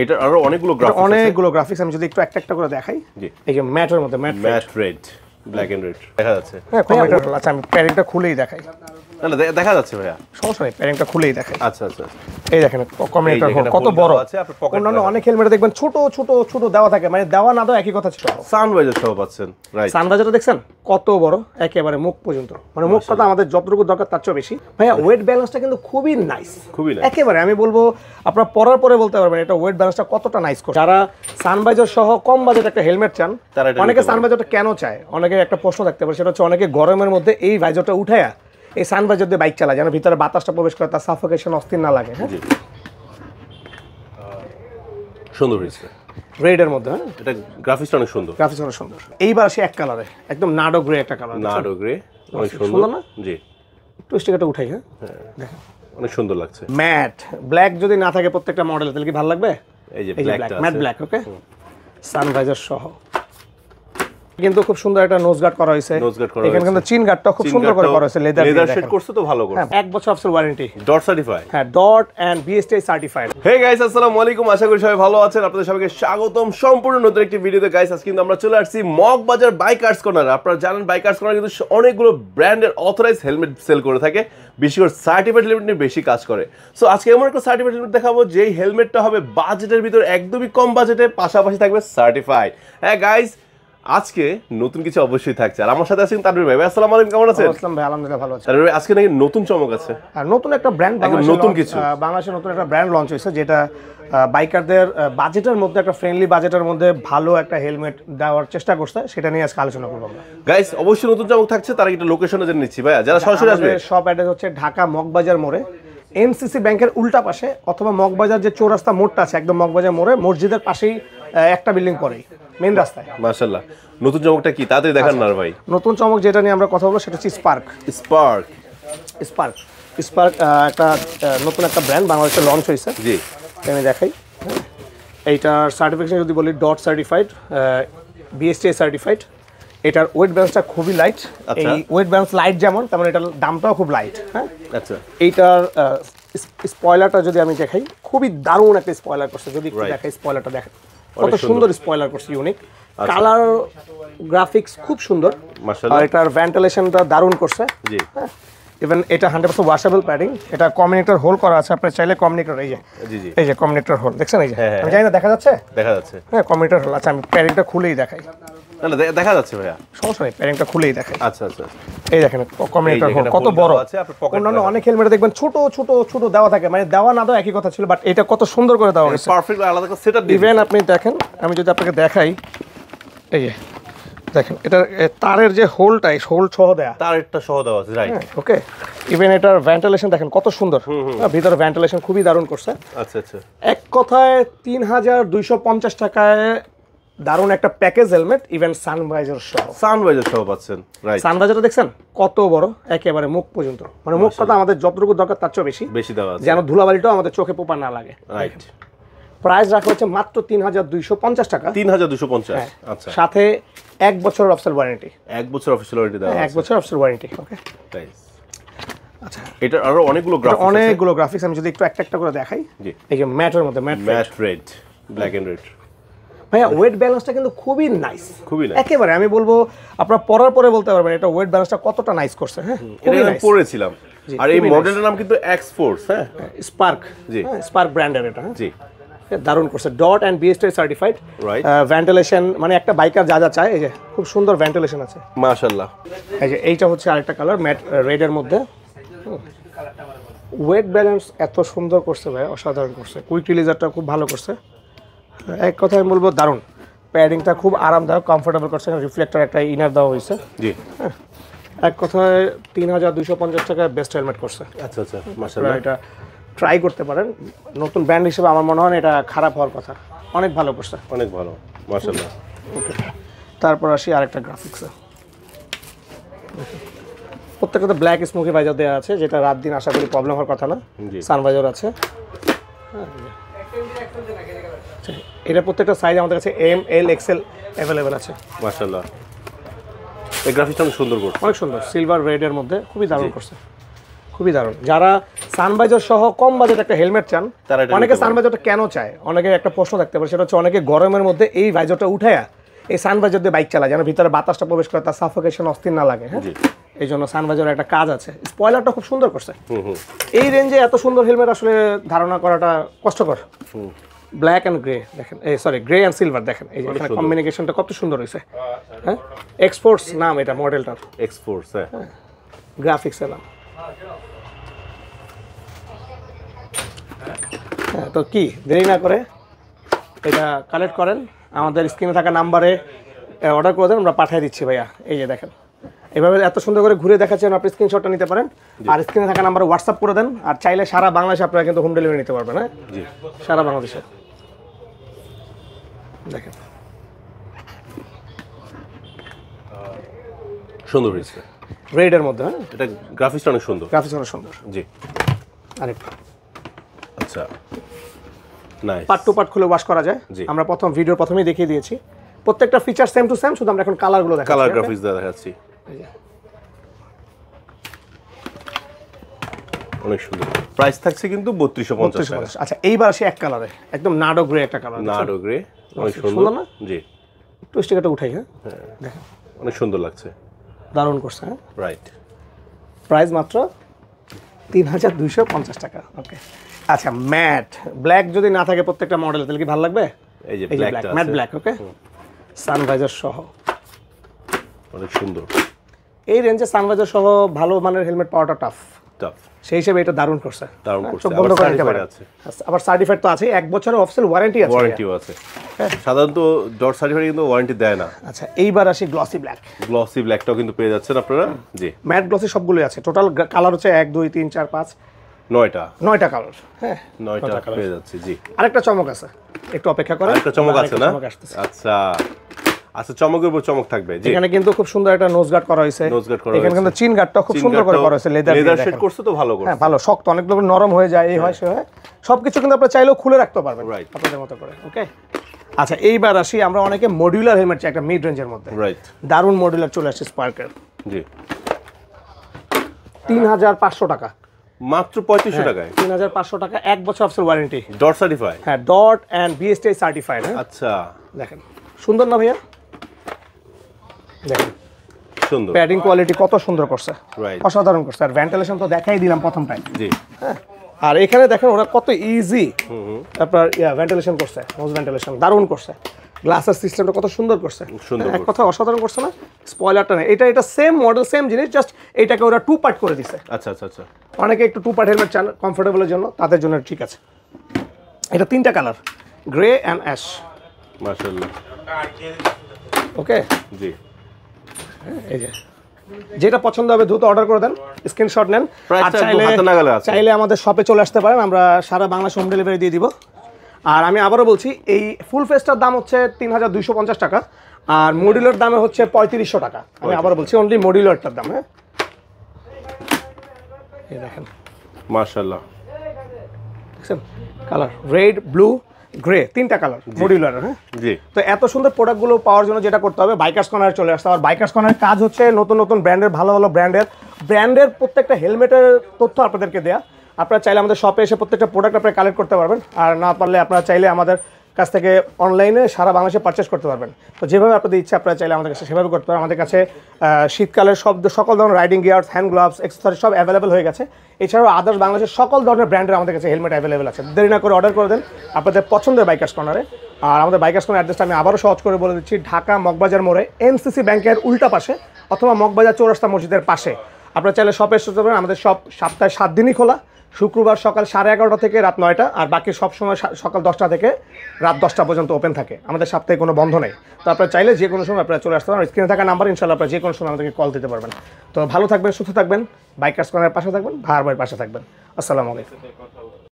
এটা আরো অনেকগুলো গ্রাফিক্স আমি যদি একটু একটা করে দেখাই। জি, এই যে ম্যাটের মধ্যে matte red, black and red দেখা যাচ্ছে। হ্যাঁ, কম্পিউটার। আচ্ছা, আমি প্যাডিংটা খুলেই দেখাই। না দেখা যাচ্ছে ভাইয়া, সমস্যা নেই, প্যাডিংটা খুলেই দেখাই। আচ্ছা আচ্ছা, এই দেখেন কম্পিউটার হোল কত বড় আছে। অন্যান্য অনেক হেলমেটে দেখবেন ছোট ছোট ছোট দেওয়া থাকে, মানে দেওয়া না দেওয়া একই কথা ছিল। সানভাইজার সহ পাচ্ছেন, রাইট? সানভাইজারটা দেখছেন কত বড়, একেবারে মুখ পর্যন্ত, মানে মুখ কথা আমাদের যতটুকু দরকার তার চেয়ে বেশি। ভাইয়া ওয়েট ব্যালেন্সটা কিন্তু খুবই নাইস, একেবারে আমি বলবো আপনারা পরার পরে বলতে পারবেন এটা ওয়েট ব্যালেন্সটা কতটা নাইস করে। যারা সানভাইজার সহ কম বাজেট একটা হেলমেট চান, অনেকে সানভাইজারটা কেন চায়, অনেকে একটা প্রশ্ন থাকতে পারে, সেটা হচ্ছে অনেকে গরমের মধ্যে এই ভাইজারটা উঠায়া এই সানভাইজার দিয়ে বাইক চালায় যেন ভিতরে বাতাসটা প্রবেশ করে, তার সাফোকেশন অস্থির না লাগে। হ্যাঁ, সুন্দর হয়েছে রেডের মধ্যে। হ্যাঁ, এটা গ্রাফিক্সটা অনেক সুন্দর, এইবার আসে এক কালারে, একদম নাডো গ্রে একটা কালার। নাডো গ্রে অনেক সুন্দর না? জি, একটু স্টিকারটা উঠাই। হ্যাঁ, দেখেন অনেক সুন্দর লাগছে। ম্যাট ব্ল্যাক যদি না থাকে প্রত্যেকটা মডেলে, তাহলে কি ভালো লাগবে? এই যে ব্ল্যাকটা আছে, ম্যাট ব্ল্যাক। ওকে, সানভাইজার সহ কিন্তু খুব সুন্দর একটা নোজ গার্ড করা হয়েছে। এখানে কিন্তু চিন গার্ডটা খুব সুন্দর করে করা হয়েছে, লেদার শেড করছে তো ভালো করে। 1 বছর অফিসিয়াল ওয়ারেন্টি, ডট সার্টিফাইড। হ্যাঁ, DOT and BSTI certified. Hey guys, আসসালামু আলাইকুম, আশা করি সবাই ভালো আছেন। আপনাদের সবাইকে স্বাগতম সম্পূর্ণ নতুন একটি ভিডিওতে। গাইস, আজকে কিন্তু আমরা চলে আসছি মগবাজার বাইকার্স কর্নার। আপনারা জানেন বাইকার্স কর্নার কিন্তু অনেকগুলো ব্র্যান্ডের অথরাইজ হেলমেট সেল করে থাকে, বিশেষ করে সার্টিফাইড হেলমেট নিয়ে বেশি কাজ করে। সো আজকে এমন একটা সার্টিফাইড হেলমেট দেখাবো যেই হেলমেটটা হবে বাজেটের ভিতর একদমই কম বাজেটে, পাশাপাশি থাকবে সার্টিফাইড। হ্যাঁ গাইস, আজকে নতুন কিছু অবশ্যই থাকছে, আর আমার সাথে আছেন তানভীর ভাই। আসসালামু আলাইকুম, কেমন আছেন? আসসালাম ভাই, আলহামদুলিল্লাহ ভালো আছি। তানভীর ভাই, আজকে নাকি নতুন চমক আছে, আর নতুন একটা ব্র্যান্ড, নতুন কিছু বাংলাদেশে নতুন একটা ব্র্যান্ড লঞ্চ হয়েছে, যেটা বাইকারদের বাজেটের মধ্যে, একটা ফ্রেন্ডলি বাজেটের মধ্যে ভালো একটা হেলমেট দেওয়ার চেষ্টা করছে, সেটা নিয়ে আজকে আলোচনা করব আমরা। গাইস, অবশ্যই নতুন চমক থাকছে, তার একটা লোকেশনে জেনে নিচ্ছি ভাই, যারা সরাসরি আসবে। সব অ্যাড্রেস হচ্ছে ঢাকা মগবাজার মোড়ে, এমসিসি ব্যাংকের উল্টা পাশে, অথবা মগবাজার যে চৌরাস্তা মোড়টা আছে একদম মগবাজার মোড়ে, মসজিদের পাশেই একটা বিল্ডিং পরেই মেইন রাস্তায়। মাশাআল্লাহ, নতুন চমকটা কি তাড়াতাড়ি দেখান না ভাই। নতুন চমক যেটা নিয়ে আমরা কথা বলবো সেটা হচ্ছে স্পার্ক একটা নতুন একটা ব্র্যান্ড বাংলাদেশে লঞ্চ হয়েছে। জি, আমি দেখাই। এইটার সার্টিফিকেশন যদি বলি, ডট সার্টিফাইড, বিএসটিআই সার্টিফাইড। এটার ওয়েট ব্যালেন্সটা খুবই লাইট। এই ওয়েট ব্যালেন্স লাইট যেমন, তেমন এটার দামটাও খুব লাইট। হ্যাঁ, আচ্ছা। এইটার স্পয়লারটা যদি আমি দেখাই, খুবই দারুণ একটা স্পয়লার করছে। যদি একটু দেখাই, স্পয়লারটা দেখেন কত সুন্দর স্পয়লার করছে, ইউনিক কালার, গ্রাফিক্স খুব সুন্দর। আর এটার ভেন্টিলেশনটা দারুণ করছে। জি, ইভেন এটা 100% ওয়াশেবল প্যাডিং। এটা কমিউনিকেটর হোল করা আছে, আপনি চাইলে কমিউনিকেটর, এই যে কমিউনিকেটর হোল দেখছেন, এই যে আমি জানি না দেখা যাচ্ছে। হ্যাঁ, কমিউনিকেটর হোল। আচ্ছা, আমি প্যাডিংটা খুলেই দেখাই। না দেখা যাচ্ছে ভাইয়া, সমস্যা নেই, প্যাডিংটা খুলেই দেখাই। আচ্ছা আচ্ছা, এই দেখেন কমিউনিকেটর হোল কত বড় আছে। অন্যান্য অনেক হেলমেটে দেখবেন ছোট ছোট ছোট দেওয়া থাকে, মানে দেওয়া না দেওয়া একই কথা ছিল, বাট এটা কত সুন্দর করে দেওয়া হয়েছে, পারফেক্ট আলাদা করে সেটআপ। ইভেন আপনি দেখেন, আমি যদি আপনাকে দেখাই, এই যে দেখেন এটার তারের যে হোলটা, এই হোল সহ দেয়া, তারেরটা সহ দেওয়া আছে, রাইট? ওকে, ইভেন এটার ভেন্টিলেশন দেখেন কত সুন্দর, ভিতরে ভেন্টিলেশন খুবই দারুণ করছে। আচ্ছা আচ্ছা, এক কথায় 3250 টাকায় দারুণ একটা প্যাকেজ হেলমেট, ইভেন সানভাইজার সহ পাচ্ছেন, রাইট? সানভাইজারটা দেখছেন কত বড়, একেবারে মুখ পর্যন্ত, মানে মুখ কথা আমাদের যতটুকু দরকার তার চেয়ে বেশি দেওয়া আছে, যেন ধুলাবালিটাও আমাদের চোখে পোপা না লাগে, রাইট? প্রাইস রাখা হচ্ছে মাত্র 3250 টাকা। 3250। আচ্ছা, সাথে 1 বছর অফিসিয়াল ওয়ারেন্টি। 1 বছর অফিসিয়াল ওয়ারেন্টি দেওয়া আছে, 1 বছর অফিসিয়াল ওয়ারেন্টি। ওকে, আচ্ছা। এটা আরো অনেকগুলো গ্রাফিক্স আমি যদি একটু একটা করে দেখাই। এই যে ম্যাটের মধ্যে matte red, black and red. ভাইয়া ওয়েট ব্যালেন্সটা কিন্তু খুবই নাইস, একেবারে আমি বলবো আপনারা পরার পরে বলতে পারবেন এটা ওয়েট ব্যালেন্সটা কতটা নাইস করছে। হ্যাঁ, এটা আমি পরেছিলাম, আর এই মডেলটার নাম কিন্তু এক্স ফোর্স। হ্যাঁ, স্পার্ক। জি, স্পার্ক ব্র্যান্ডের এটা। জি, দারুণ করছে, DOT and BSTI certified. Ventilation মানে একটা বাইকার যা যা চায়, এই যে খুব সুন্দর ভেন্টিলেশন আছে, মাশাআল্লাহ। এই যে এইটা হচ্ছে আরেকটা কালার, ম্যাট রেডের মধ্যে। ওয়েট ব্যালেন্স এত সুন্দর করছে ভাই, অসাধারণ করছে। কুইক রিলিজারটা খুব ভালো করছে, এক কথায় আমি বলবো দারুণ। প্যাডিংটা খুব আরামদায়ক, কমফোর্টেবল করছে, রিফ্লেক্টর একটা ইনার দেওয়া হয়েছে। জি, এক কথায় 3250 টাকায় বেস্ট হেলমেট করছে। আচ্ছা আচ্ছা, মাশাআল্লাহ। এটা ট্রাই করতে পারেন, নতুন ব্র্যান্ড হিসেবে আমার মনে হয় এটা খারাপ হওয়ার কথা, অনেক ভালো করছে, অনেক ভালো, মাশাআল্লাহ। ওকে, তারপর আসি আরেকটা গ্রাফিক্সে। প্রত্যেকটা ব্ল্যাক স্মোকি ভাইজার দেওয়া আছে, যেটা রাত দিন আশা করি প্রবলেম হওয়ার কথা না। সানভাইজার আছে, এটা প্রত্যেকটা সাইজ আমাদের কাছে এম, এল, এক্সেল অ্যাভেলেবেল আছে। মাশাআল্লাহ, এই গ্রাফিক্সটা অনেক সুন্দর করছে, অনেক সুন্দর, সিলভার রেডের মধ্যে খুবই দারুণ করছে। খুবই দারুণ। যারা সানভাইজার সহ কম বাজেট একটা হেলমেট চান, তারা এটা অনেকে নিতে পারে। সানভাইজারটা কেন চায়, অনেকের একটা প্রশ্ন থাকতে পারে, সেটা হচ্ছে অনেকে গরমের মধ্যে এই ভাইজারটা উঠায়া এই সানভাইজার দিয়ে বাইক চালায় যেন ভিতরে বাতাসটা প্রবেশ করে, তার সাফোকেশন অস্থির না লাগে। হ্যাঁ, জি। এই জন্য সানভাইজারের একটা কাজ আছে। স্পয়লারটা খুব সুন্দর করছে। এই রেঞ্জে এত সুন্দর হেলমেট আসলে ধারণা করাটা কষ্টকর। ব্ল্যাক অ্যান্ড গ্রে দেখেন, এই সরি গ্রে অ্যান্ড সিলভার দেখেন, এই যে এখানে কম্বিনেশনটা কত সুন্দর হয়েছে। হ্যাঁ, এক্সপোর্টস নাম এটা মডেলটার, এক্সপোর্টস, হ্যাঁ। গ্রাফিক্স এর নাম। হ্যাঁ, তো কি দেরি না করে এটা কালেক্ট করেন, আমাদের স্ক্রিনে থাকা নাম্বারে অর্ডার করে দেন, আমরা পাঠিয়ে দিচ্ছি ভাইয়া। এই যে দেখেন, এভাবে এত সুন্দর করে ঘুরে দেখাচ্ছেন, আপনি স্ক্রিনশটটা নিতে পারেন আর স্ক্রিনে থাকা নাম্বারে হোয়াটসঅ্যাপ করে দেন। আর চাইলে সারা বাংলাদেশে আপনারা কিন্তু হোম ডেলিভারি নিতে পারবেন। হ্যাঁ, জি, সারা বাংলাদেশে। দেখেন সুন্দর হয়েছে রেডের মধ্যে। হ্যাঁ, এটা গ্রাফিক্সটা অনেক সুন্দর। গ্রাফিক্স অনেক সুন্দর। জি, আরেকটু আচ্ছা, নাইস। পার্ট টু পার্ট খুলে ওয়াশ করা যায়। জি। আমরা ভিডিওর প্রথমেই দেখিয়ে দিয়েছি, প্রত্যেকটা ফিচার সেম টু সেম, শুধু আমরা এখন কালারগুলো দেখাচ্ছি। কালার গ্রাফিক্স দেখাচ্ছি, অনেক সুন্দর। প্রাইস থাকছে কিন্তু 3250 টাকা। আচ্ছা, এইবার আসি এক কালারে, একদম নাডো গ্রে একটা কালার। নাডো গ্রে, অনেক সুন্দর সুন্দর না? জি, একটু স্টিকারটা উঠাই। হ্যাঁ, দেখেন অনেক সুন্দর লাগছে, দারুণ করছে। হ্যাঁ, রাইট। প্রাইস মাত্র 3250 টাকা। ওকে, আচ্ছা, ম্যাট ব্ল্যাক যদি না থাকে প্রত্যেকটা মডেলে, তাহলে কি ভালো লাগবে? এই যে এই যে ব্ল্যাক, ব্ল্যাকটা ম্যাট আছে, ব্ল্যাক। ওকে, সানভাইজার সহ অনেক সুন্দর। এই রেঞ্জে সানভাইজার সহ ভালো মানের হেলমেট পাওয়াটা টাফ। টাফ, সেই হিসেবে এটা দারুণ করছে। দারুণ হ্যাঁ, করছে। চোখ বন্ধ আবার করে নিতে certified পারেন। আছে। আবার সার্টিফাইড তো আছে, 1 বছরের অফিসিয়াল ওয়ারেন্টি আছে। ওয়ারেন্টিও আছে। সাধারণত ডট সার্টিফাইড কিন্তু ওয়ারেন্টি দেয় না। আচ্ছা, এইবার আসি গ্লসি ব্ল্যাক। গ্লসি ব্ল্যাকটাও কিন্তু পেয়ে যাচ্ছেন আপনারা। জি, ম্যাট গ্লসি সবগুলোই আছে। টোটাল কালার হচ্ছে 1 2 3 4 5 9টা কালার। হ্যাঁ, 9টা পেয়ে যাচ্ছে। জি, আরেকটা চমক আছে, একটু অপেক্ষা করেন। একটা চমক আছে না? চমক আসতেছে। আচ্ছা আচ্ছা, চমকের উপর চমক থাকবে। জি, এখানে কিন্তু খুব সুন্দর একটা নোজ গার্ড করা হয়েছে। নোজ গার্ড করা এখানে হয়েছে। কিন্তু চিন গার্ডটা খুব সুন্দর করে করা হয়েছে, লেদার শেড করছে তো ভালো করছে। হ্যাঁ, ভালো শক্ত, অনেকগুলো নরম হয়ে যায়, এই হয় সে হয়। সবকিছু কিন্তু আপনারা চাইলেও খুলে রাখতে পারবেন Right. আপনাদের মতো করে। ওকে, আচ্ছা, এইবার আসি, আমরা অনেকে মডিউলার হেলমেট চাই একটা মিড রেঞ্জের মধ্যে। রাইট, দারুণ মডিউলার চলে আসছে স্পার্কের, জি, 3500 টাকা। মাত্র 3500 টাকায় 3500 টাকা, 1 বছর অফিসিয়াল ওয়ারেন্টি। Dot certify. হ্যাঁ, ডট অ্যান্ড বিএসটিআই সার্টিফাইড। হ্যাঁ, আচ্ছা, দেখেন সুন্দর না ভাইয়া? দেখেন সুন্দর, প্যাডিং কোয়ালিটি কত সুন্দর করছে, রাইট, অসাধারণ করছে। আর ভেন্টিলেশন তো দেখাই দিলাম প্রথমটাই। জি, হ্যাঁ, আর এখানে দেখেন ওরা কত ইজি আপনার ভেন্টিলেশন করছে, নোজ ভেন্টিলেশন দারুণ করছে। গ্লাসের সিস্টেমটা কত সুন্দর করছে, সুন্দর এক কথা অসাধারণ করছে না? স্পয়লারটা না, এটা সেম মডেল সেম জিনিস, জাস্ট এটাকে ওরা 2 পার্ট করে দিছে। আচ্ছা আচ্ছা আচ্ছা, অনেকে একটু 2 পার্ট হেলমেট চান কমফোর্টেবলের জন্য, তাদের জন্য ঠিক আছে। এটা 3টা কালার, গ্রে অ্যান্ড অ্যাশ। মাশাআল্লাহ, ওকে, জি, এই যে যেটা পছন্দ হবে দ্রুত অর্ডার করে দেন, স্ক্রিনশট নেন। আর প্রাইসটা একদম হাতে নাগালে আছে। চাইলে আমাদের শপে চলে আসতে পারেন, আমরা সারা বাংলাদেশ হোম ডেলিভারি দিয়ে দিব। আর আমি আবারও বলছি, এই ফুল ফেসটার দাম হচ্ছে 3250 টাকা, আর মডিউলার দামে হচ্ছে 3500 টাকা। আমি আবারও বলছি, অনলি মডিউলারটার দাম। হ্যাঁ, এই দেখেন মাশাআল্লাহ, দেখছেন কালার, রেড, ব্লু, গ্রে, 3টা কালার মডিউলার। হ্যাঁ, জি, তো এত সুন্দর প্রোডাক্টগুলো পাওয়ার জন্য যেটা করতে হবে, বাইকার্স কর্নারে চলে আসতে হবে। আর বাইকার্স কর্নারের কাজ হচ্ছে নতুন নতুন ব্র্যান্ডের, ভালো ভালো ব্র্যান্ডের প্রত্যেকটা হেলমেটের তথ্য আপনাদেরকে দেয়া। আপনারা চাইলে আমাদের শপে এসে প্রত্যেকটা প্রোডাক্ট আপনারা কালেক্ট করতে পারবেন, আর না পারলে আপনারা চাইলে আমাদের কাছ থেকে অনলাইনে সারা বাংলাদেশে পারচেস করতে পারবেন। তো যেভাবে আপনাদের ইচ্ছা আপনারা চাইলে আমাদের কাছে সেভাবে করতে পারেন। আমাদের কাছে শীতকালের সকল ধরনের riding gears, hand gloves, accessories সব অ্যাভেলেবেল হয়ে গেছে। এছাড়াও আদার্স বাংলাদেশের সকল ধরনের ব্র্যান্ডের আমাদের কাছে হেলমেট অ্যাভেলেবেল আছে। দেরি না করে অর্ডার করে দেন আপনাদের পছন্দের বাইকার্স কর্নারে। আর আমাদের বাইকার্স কর্নার অ্যাড্রেসটা আমি আবারও সহজ করে বলে দিচ্ছি, ঢাকা মগবাজার মোড়ে এনসিসি ব্যাংকের উল্টা পাশে, অথবা মগবাজার চৌরাস্তা মসজিদের পাশে। আপনারা চাইলে শপে এসে পারেন। আমাদের শপ সপ্তাহে 7 দিনই খোলা, শুক্রবার সকাল 11:30 থেকে রাত 9টা, আর বাকি সব সময় সকাল 10টা থেকে রাত 10টা পর্যন্ত ওপেন থাকে। আমাদের সপ্তাহে কোনো বন্ধ নেই। তো আপনারা চাইলে যে কোনো সময় আপনারা চলে আসতে পারেন। স্ক্রিনে থাকা নাম্বার ইনশাআল্লাহ আপনারা যে কোনো সময় আমাদেরকে কল দিতে পারবেন। তো ভালো থাকবেন, সুস্থ থাকবেন, বাইকার্স কর্নারের পাশে থাকবেন, ভাইয়ের পাশে থাকবেন। আসসালামু আলাইকুম।